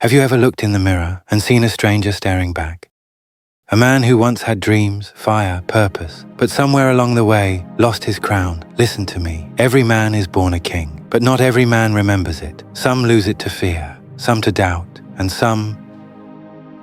Have you ever looked in the mirror and seen a stranger staring back? A man who once had dreams, fire, purpose, but somewhere along the way lost his crown. Listen to me. Every man is born a king, but not every man remembers it. Some lose it to fear, some to doubt, and some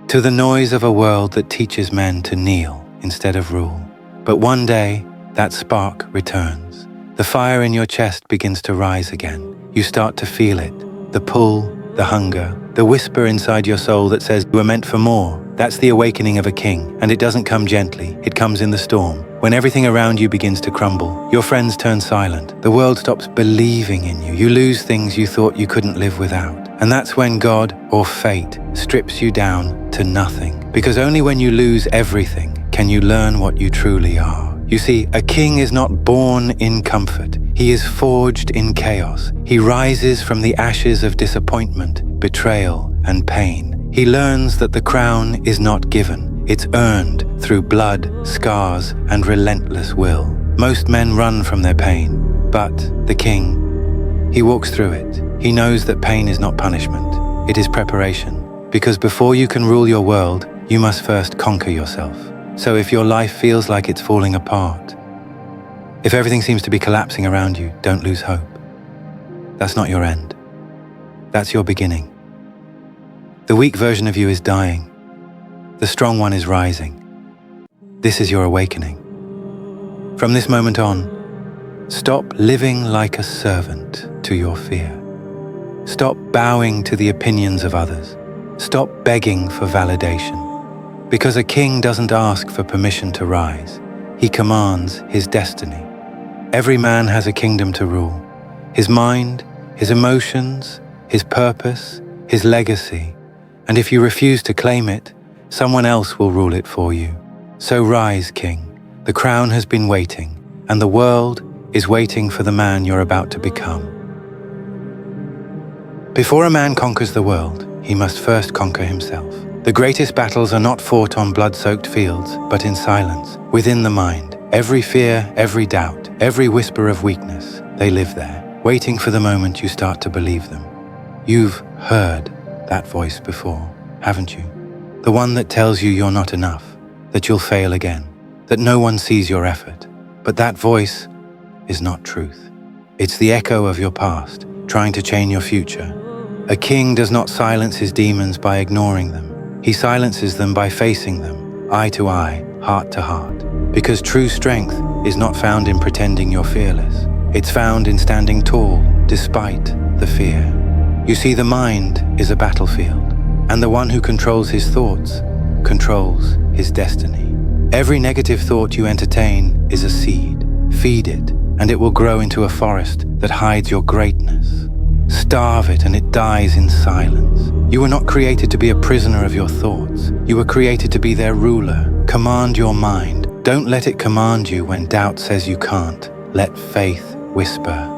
to the noise of a world that teaches men to kneel instead of rule. But one day, that spark returns. The fire in your chest begins to rise again. You start to feel it, the pull, the hunger, the whisper inside your soul that says you were meant for more. That's the awakening of a king, and it doesn't come gently. It comes in the storm. When everything around you begins to crumble, your friends turn silent, the world stops believing in you, you lose things you thought you couldn't live without. And that's when God, or fate, strips you down to nothing. Because only when you lose everything can you learn what you truly are. You see, a king is not born in comfort. He is forged in chaos. He rises from the ashes of disappointment, betrayal, and pain. He learns that the crown is not given. It's earned through blood, scars, and relentless will. Most men run from their pain, but the king, he walks through it. He knows that pain is not punishment. It is preparation. Because before you can rule your world, you must first conquer yourself. So if your life feels like it's falling apart, if everything seems to be collapsing around you, don't lose hope. That's not your end. That's your beginning. The weak version of you is dying. The strong one is rising. This is your awakening. From this moment on, stop living like a servant to your fear. Stop bowing to the opinions of others. Stop begging for validation. Because a king doesn't ask for permission to rise. He commands his destiny. Every man has a kingdom to rule. His mind, his emotions, his purpose, his legacy. And if you refuse to claim it, someone else will rule it for you. So rise, king. The crown has been waiting, and the world is waiting for the man you're about to become. Before a man conquers the world, he must first conquer himself. The greatest battles are not fought on blood-soaked fields, but in silence, within the mind. Every fear, every doubt, every whisper of weakness, they live there, waiting for the moment you start to believe them. You've heard that voice before, haven't you? The one that tells you you're not enough, that you'll fail again, that no one sees your effort. But that voice is not truth. It's the echo of your past, trying to chain your future. A king does not silence his demons by ignoring them. He silences them by facing them, eye to eye, heart to heart. Because true strength is not found in pretending you're fearless. It's found in standing tall, despite the fear. You see, the mind is a battlefield, and the one who controls his thoughts controls his destiny. Every negative thought you entertain is a seed. Feed it, and it will grow into a forest that hides your greatness. Starve it, and it dies in silence. You were not created to be a prisoner of your thoughts. You were created to be their ruler. Command your mind. Don't let it command you when doubt says you can't. Let faith whisper,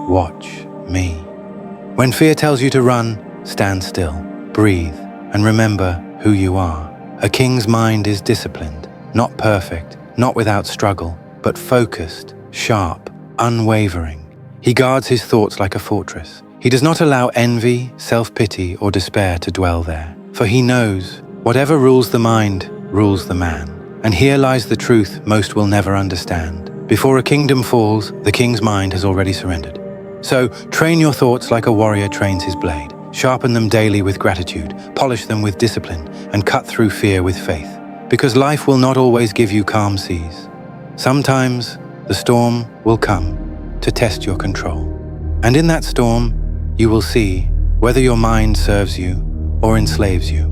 watch me. When fear tells you to run, stand still, breathe, and remember who you are. A king's mind is disciplined, not perfect, not without struggle, but focused, sharp, unwavering. He guards his thoughts like a fortress. He does not allow envy, self-pity, or despair to dwell there. For he knows, whatever rules the mind, rules the man. And here lies the truth most will never understand. Before a kingdom falls, the king's mind has already surrendered. So, train your thoughts like a warrior trains his blade. Sharpen them daily with gratitude, polish them with discipline, and cut through fear with faith. Because life will not always give you calm seas. Sometimes, the storm will come to test your control. And in that storm, you will see whether your mind serves you or enslaves you.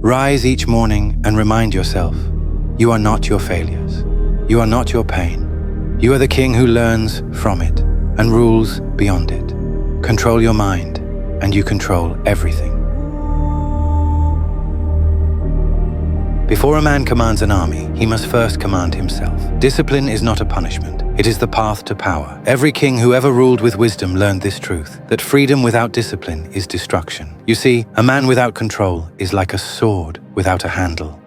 Rise each morning and remind yourself, you are not your failures. You are not your pain. You are the king who learns from it and rules beyond it. Control your mind, and you control everything. Before a man commands an army, he must first command himself. Discipline is not a punishment. It is the path to power. Every king who ever ruled with wisdom learned this truth, that freedom without discipline is destruction. You see, a man without control is like a sword without a handle.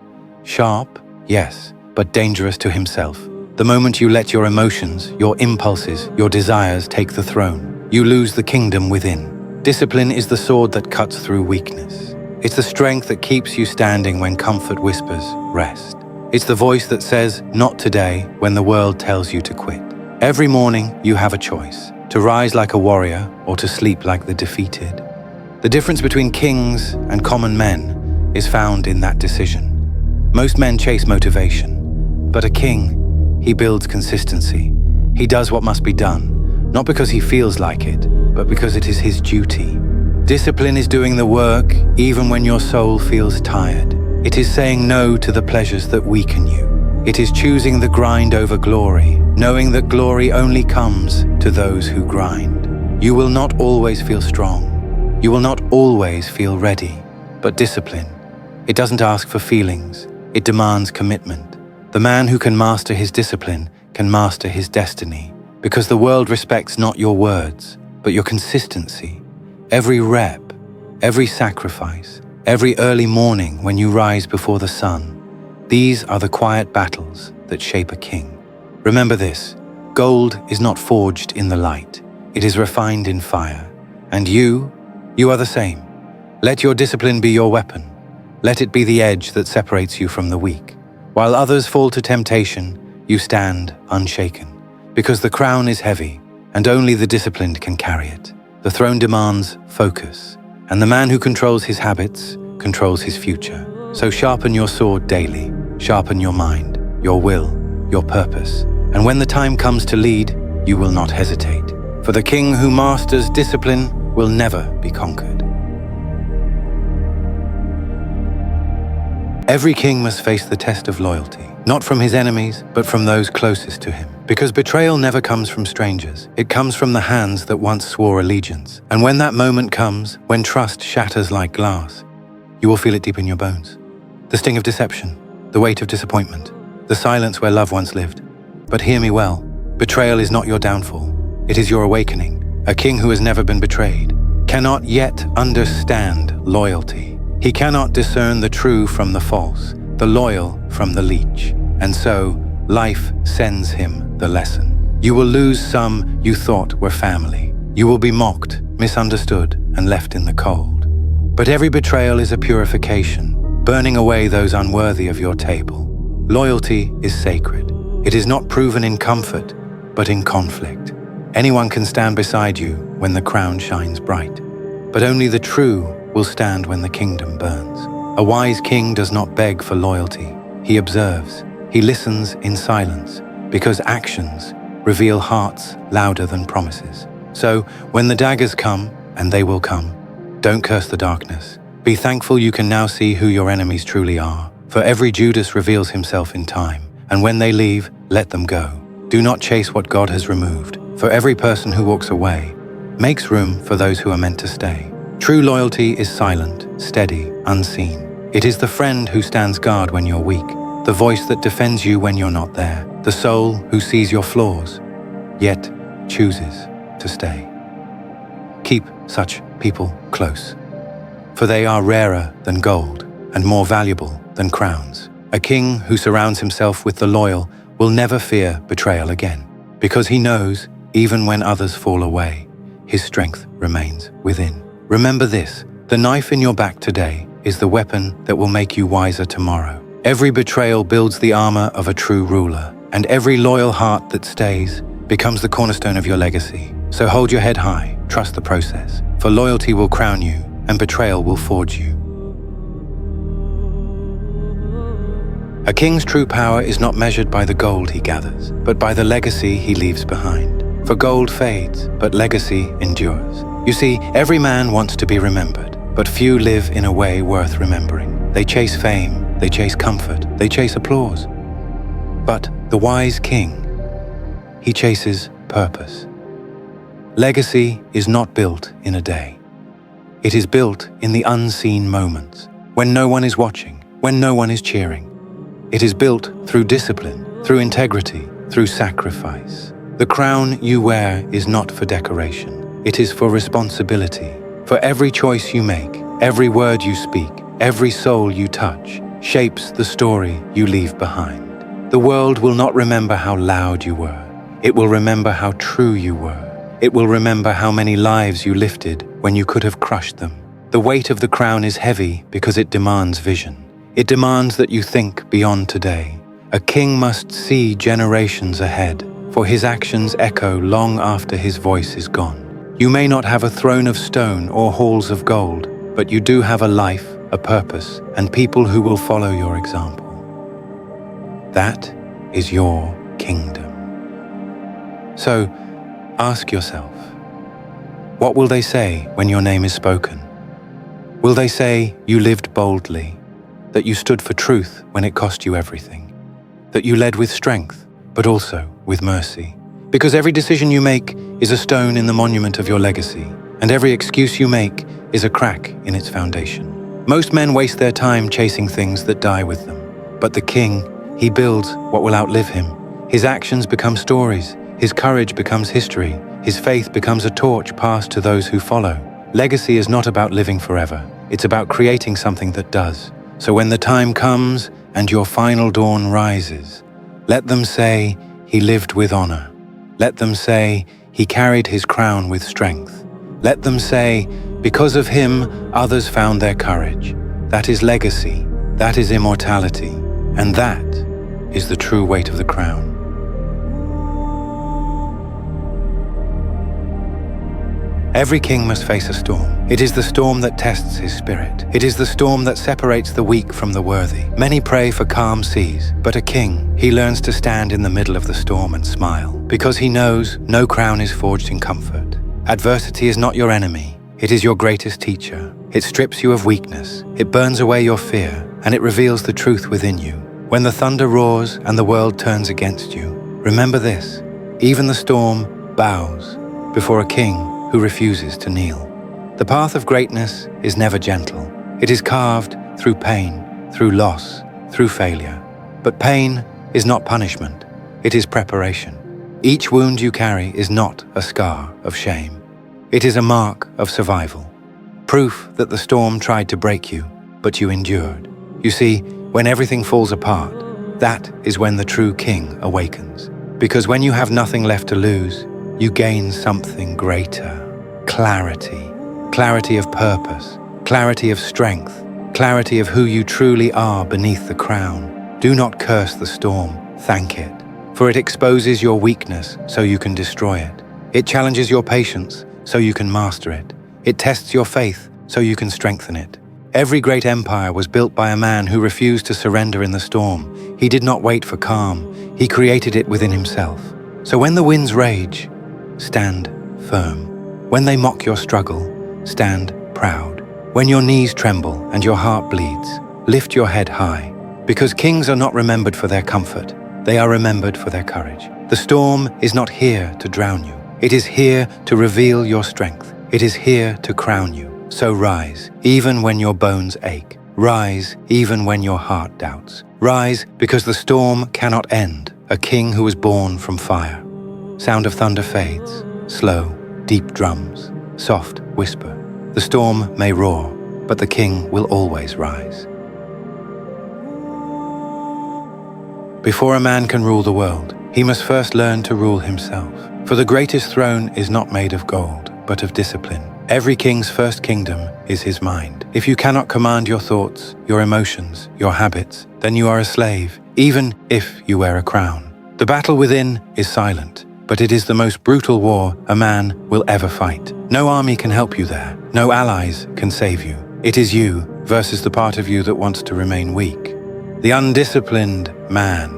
Sharp, yes, but dangerous to himself. The moment you let your emotions, your impulses, your desires take the throne, you lose the kingdom within. Discipline is the sword that cuts through weakness. It's the strength that keeps you standing when comfort whispers, rest. It's the voice that says, not today, when the world tells you to quit. Every morning, you have a choice, to rise like a warrior or to sleep like the defeated. The difference between kings and common men is found in that decision. Most men chase motivation, but a king, he builds consistency. He does what must be done, not because he feels like it, but because it is his duty. Discipline is doing the work even when your soul feels tired. It is saying no to the pleasures that weaken you. It is choosing the grind over glory, knowing that glory only comes to those who grind. You will not always feel strong. You will not always feel ready. But discipline, it doesn't ask for feelings. It demands commitment. The man who can master his discipline can master his destiny, because the world respects not your words, but your consistency. Every rep, every sacrifice, every early morning when you rise before the sun, these are the quiet battles that shape a king. Remember this, gold is not forged in the light, it is refined in fire. And you are the same. Let your discipline be your weapon. Let it be the edge that separates you from the weak. While others fall to temptation, you stand unshaken. Because the crown is heavy, and only the disciplined can carry it. The throne demands focus, and the man who controls his habits controls his future. So sharpen your sword daily, sharpen your mind, your will, your purpose. And when the time comes to lead, you will not hesitate. For the king who masters discipline will never be conquered. Every king must face the test of loyalty, not from his enemies, but from those closest to him. Because betrayal never comes from strangers. It comes from the hands that once swore allegiance. And when that moment comes, when trust shatters like glass, you will feel it deep in your bones. The sting of deception, the weight of disappointment, the silence where love once lived. But hear me well, betrayal is not your downfall. It is your awakening. A king who has never been betrayed cannot yet understand loyalty. He cannot discern the true from the false, the loyal from the leech. And so, life sends him the lesson. You will lose some you thought were family. You will be mocked, misunderstood, and left in the cold. But every betrayal is a purification, burning away those unworthy of your table. Loyalty is sacred. It is not proven in comfort, but in conflict. Anyone can stand beside you when the crown shines bright, but only the true will stand when the kingdom burns. A wise king does not beg for loyalty. He observes. He listens in silence, because actions reveal hearts louder than promises. So, when the daggers come, and they will come, don't curse the darkness. Be thankful you can now see who your enemies truly are. For every Judas reveals himself in time, and when they leave, let them go. Do not chase what God has removed. For every person who walks away makes room for those who are meant to stay. True loyalty is silent, steady, unseen. It is the friend who stands guard when you're weak, the voice that defends you when you're not there, the soul who sees your flaws, yet chooses to stay. Keep such people close, for they are rarer than gold and more valuable than crowns. A king who surrounds himself with the loyal will never fear betrayal again, because he knows, even when others fall away, his strength remains within. Remember this, the knife in your back today is the weapon that will make you wiser tomorrow. Every betrayal builds the armor of a true ruler, and every loyal heart that stays becomes the cornerstone of your legacy. So hold your head high, trust the process, for loyalty will crown you, and betrayal will forge you. A king's true power is not measured by the gold he gathers, but by the legacy he leaves behind. For gold fades, but legacy endures. You see, every man wants to be remembered, but few live in a way worth remembering. They chase fame, they chase comfort, they chase applause. But the wise king, he chases purpose. Legacy is not built in a day. It is built in the unseen moments, when no one is watching, when no one is cheering. It is built through discipline, through integrity, through sacrifice. The crown you wear is not for decoration. It is for responsibility. For every choice you make, every word you speak, every soul you touch, shapes the story you leave behind. The world will not remember how loud you were. It will remember how true you were. It will remember how many lives you lifted when you could have crushed them. The weight of the crown is heavy because it demands vision. It demands that you think beyond today. A king must see generations ahead, for his actions echo long after his voice is gone. You may not have a throne of stone or halls of gold, but you do have a life, a purpose, and people who will follow your example. That is your kingdom. So, ask yourself, what will they say when your name is spoken? Will they say you lived boldly, that you stood for truth when it cost you everything, that you led with strength, but also with mercy? Because every decision you make is a stone in the monument of your legacy, and every excuse you make is a crack in its foundation. Most men waste their time chasing things that die with them, but the king, he builds what will outlive him. His actions become stories, his courage becomes history, his faith becomes a torch passed to those who follow. Legacy is not about living forever, it's about creating something that does. So when the time comes and your final dawn rises, let them say he lived with honor. Let them say he carried his crown with strength. Let them say, because of him, others found their courage. That is legacy, that is immortality, and that is the true weight of the crown. Every king must face a storm. It is the storm that tests his spirit. It is the storm that separates the weak from the worthy. Many pray for calm seas, but a king, he learns to stand in the middle of the storm and smile, because he knows no crown is forged in comfort. Adversity is not your enemy. It is your greatest teacher. It strips you of weakness. It burns away your fear, and it reveals the truth within you. When the thunder roars and the world turns against you, remember this: even the storm bows before a king who refuses to kneel. The path of greatness is never gentle. It is carved through pain, through loss, through failure. But pain is not punishment. It is preparation. Each wound you carry is not a scar of shame. It is a mark of survival. Proof that the storm tried to break you, but you endured. You see, when everything falls apart, that is when the true king awakens. Because when you have nothing left to lose, you gain something greater. Clarity. Clarity of purpose. Clarity of strength. Clarity of who you truly are beneath the crown. Do not curse the storm, thank it. For it exposes your weakness so you can destroy it. It challenges your patience so you can master it. It tests your faith so you can strengthen it. Every great empire was built by a man who refused to surrender in the storm. He did not wait for calm. He created it within himself. So when the winds rage, stand firm. When they mock your struggle, stand proud. When your knees tremble and your heart bleeds, lift your head high. Because kings are not remembered for their comfort, they are remembered for their courage. The storm is not here to drown you. It is here to reveal your strength. It is here to crown you. So rise, even when your bones ache. Rise, even when your heart doubts. Rise, because the storm cannot end. A king who was born from fire. Sound of thunder fades. Slow, deep drums. Soft whisper. The storm may roar, but the king will always rise. Before a man can rule the world, he must first learn to rule himself. For the greatest throne is not made of gold, but of discipline. Every king's first kingdom is his mind. If you cannot command your thoughts, your emotions, your habits, then you are a slave, even if you wear a crown. The battle within is silent, but it is the most brutal war a man will ever fight. No army can help you there. No allies can save you. It is you versus the part of you that wants to remain weak. The undisciplined man.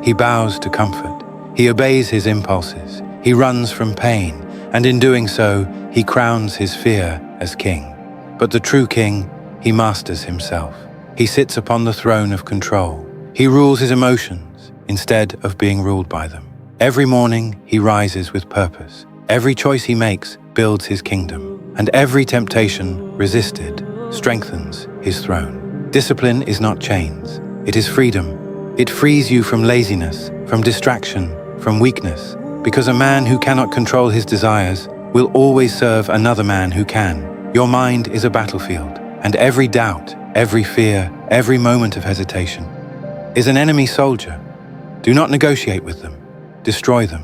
He bows to comfort. He obeys his impulses. He runs from pain, and in doing so, he crowns his fear as king. But the true king, he masters himself. He sits upon the throne of control. He rules his emotions instead of being ruled by them. Every morning, he rises with purpose. Every choice he makes builds his kingdom, and every temptation resisted strengthens his throne. Discipline is not chains. It is freedom. It frees you from laziness, from distraction, from weakness, because a man who cannot control his desires will always serve another man who can. Your mind is a battlefield, and every doubt, every fear, every moment of hesitation is an enemy soldier. Do not negotiate with them. Destroy them.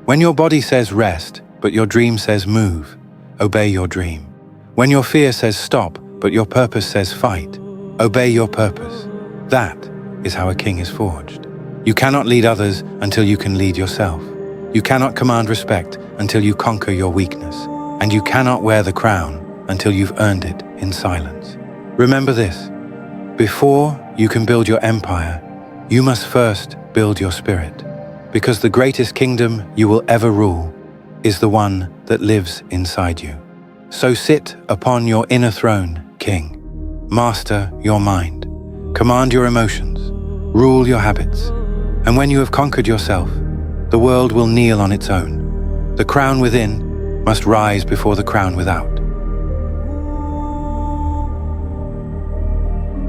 When your body says rest, but your dream says move, obey your dream. When your fear says stop, but your purpose says fight, obey your purpose. That is how a king is forged. You cannot lead others until you can lead yourself. You cannot command respect until you conquer your weakness. And you cannot wear the crown until you've earned it in silence. Remember this: before you can build your empire, you must first build your spirit. Because the greatest kingdom you will ever rule is the one that lives inside you. So sit upon your inner throne, King. Master your mind. Command your emotions. Rule your habits. And when you have conquered yourself, the world will kneel on its own. The crown within must rise before the crown without.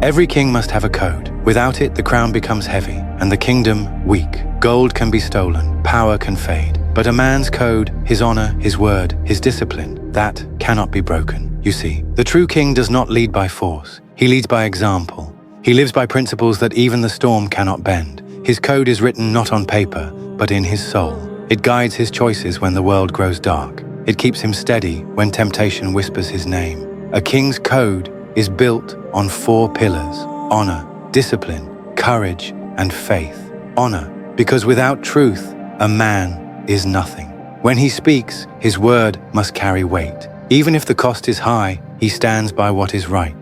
Every king must have a code. Without it, the crown becomes heavy, and the kingdom weak. Gold can be stolen, power can fade. But a man's code, his honor, his word, his discipline, that cannot be broken. You see, the true king does not lead by force. He leads by example. He lives by principles that even the storm cannot bend. His code is written not on paper, but in his soul. It guides his choices when the world grows dark. It keeps him steady when temptation whispers his name. A king's code is built on 4 pillars: honor, discipline, courage, and faith. Honor, because without truth, a man is nothing. When he speaks, his word must carry weight. Even if the cost is high, he stands by what is right.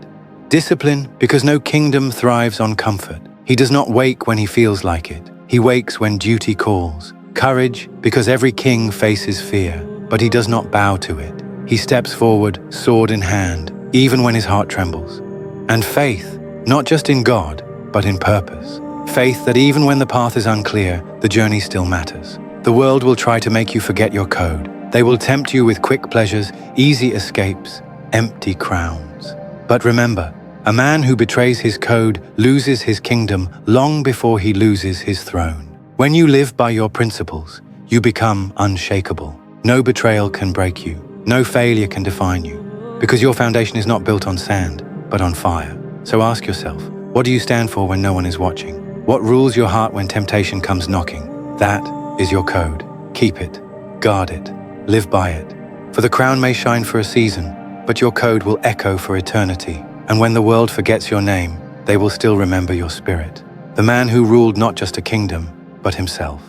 Discipline, because no kingdom thrives on comfort. He does not wake when he feels like it. He wakes when duty calls. Courage, because every king faces fear, but he does not bow to it. He steps forward, sword in hand, even when his heart trembles. And faith, not just in God, but in purpose. Faith that even when the path is unclear, the journey still matters. The world will try to make you forget your code. They will tempt you with quick pleasures, easy escapes, empty crowns. But remember, a man who betrays his code loses his kingdom long before he loses his throne. When you live by your principles, you become unshakable. No betrayal can break you. No failure can define you. Because your foundation is not built on sand, but on fire. So ask yourself, what do you stand for when no one is watching? What rules your heart when temptation comes knocking? That is your code. Keep it. Guard it. Live by it. For the crown may shine for a season, but your code will echo for eternity. And when the world forgets your name, they will still remember your spirit. The man who ruled not just a kingdom, but himself.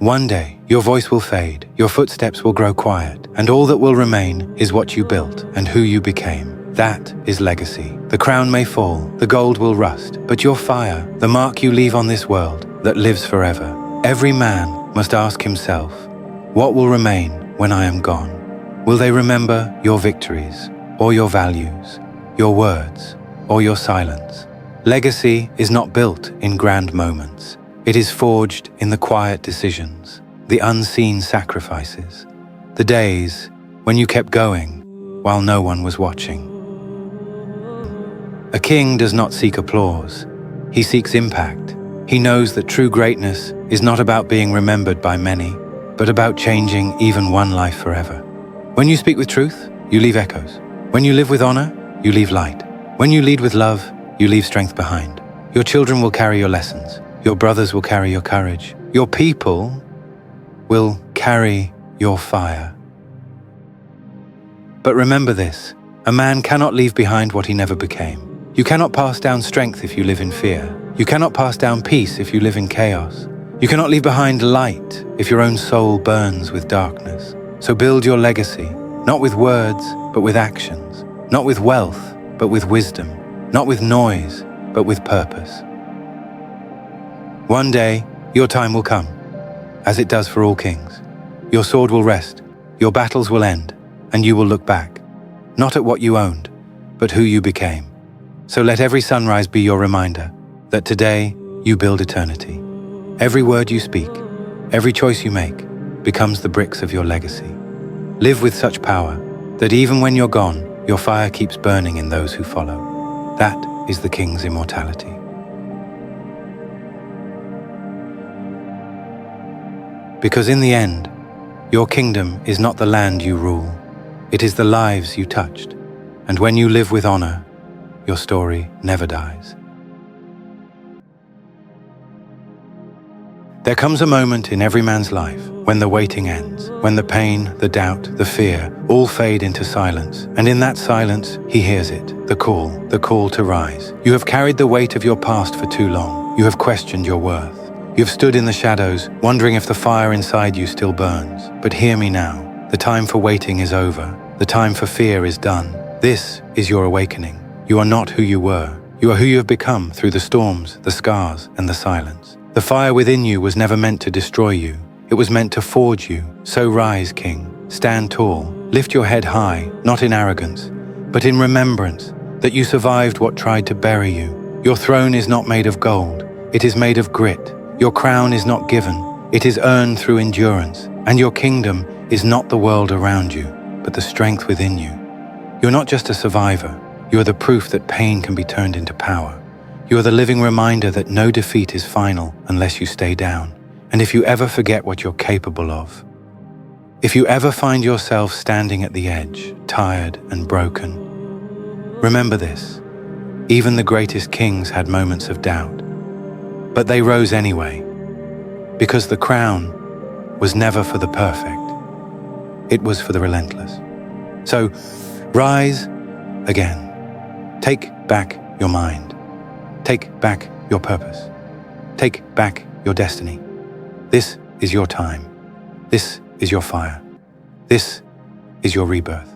One day, your voice will fade, your footsteps will grow quiet, and all that will remain is what you built and who you became. That is legacy. The crown may fall, the gold will rust, but your fire, the mark you leave on this world, that lives forever. Every man must ask himself, what will remain when I am gone? Will they remember your victories, or your values, your words, or your silence? Legacy is not built in grand moments. It is forged in the quiet decisions, the unseen sacrifices, the days when you kept going while no one was watching. A king does not seek applause. He seeks impact. He knows that true greatness is not about being remembered by many, but about changing even one life forever. When you speak with truth, you leave echoes. When you live with honor, you leave light. When you lead with love, you leave strength behind. Your children will carry your lessons. Your brothers will carry your courage. Your people will carry your fire. But remember this, a man cannot leave behind what he never became. You cannot pass down strength if you live in fear. You cannot pass down peace if you live in chaos. You cannot leave behind light if your own soul burns with darkness. So build your legacy, not with words, but with actions. Not with wealth, but with wisdom. Not with noise, but with purpose. One day, your time will come, as it does for all kings. Your sword will rest, your battles will end, and you will look back, not at what you owned, but who you became. So let every sunrise be your reminder that today you build eternity. Every word you speak, every choice you make, becomes the bricks of your legacy. Live with such power that even when you're gone, your fire keeps burning in those who follow. That is the king's immortality. Because in the end, your kingdom is not the land you rule, it is the lives you touched. And when you live with honor, your story never dies. There comes a moment in every man's life when the waiting ends, when the pain, the doubt, the fear all fade into silence. And in that silence, he hears it, the call to rise. You have carried the weight of your past for too long. You have questioned your worth. You have stood in the shadows, wondering if the fire inside you still burns. But hear me now. The time for waiting is over. The time for fear is done. This is your awakening. You are not who you were. You are who you have become through the storms, the scars, and the silence. The fire within you was never meant to destroy you. It was meant to forge you. So rise, King. Stand tall. Lift your head high, not in arrogance, but in remembrance that you survived what tried to bury you. Your throne is not made of gold. It is made of grit. Your crown is not given. It is earned through endurance. And your kingdom is not the world around you, but the strength within you. You're not just a survivor. You are the proof that pain can be turned into power. You are the living reminder that no defeat is final unless you stay down. And if you ever forget what you're capable of, if you ever find yourself standing at the edge, tired and broken, remember this. Even the greatest kings had moments of doubt. But they rose anyway, because the crown was never for the perfect. It was for the relentless. So, rise again. Take back your mind. Take back your purpose. Take back your destiny. This is your time. This is your fire. This is your rebirth.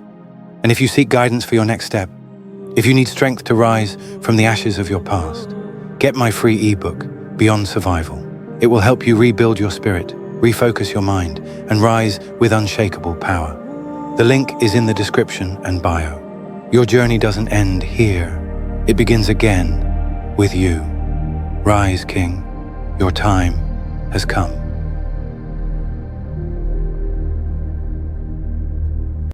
And if you seek guidance for your next step, if you need strength to rise from the ashes of your past, get my free ebook, Beyond Survival. It will help you rebuild your spirit, refocus your mind, and rise with unshakable power. The link is in the description and bio. Your journey doesn't end here. It begins again with you. Rise, King. Your time has come.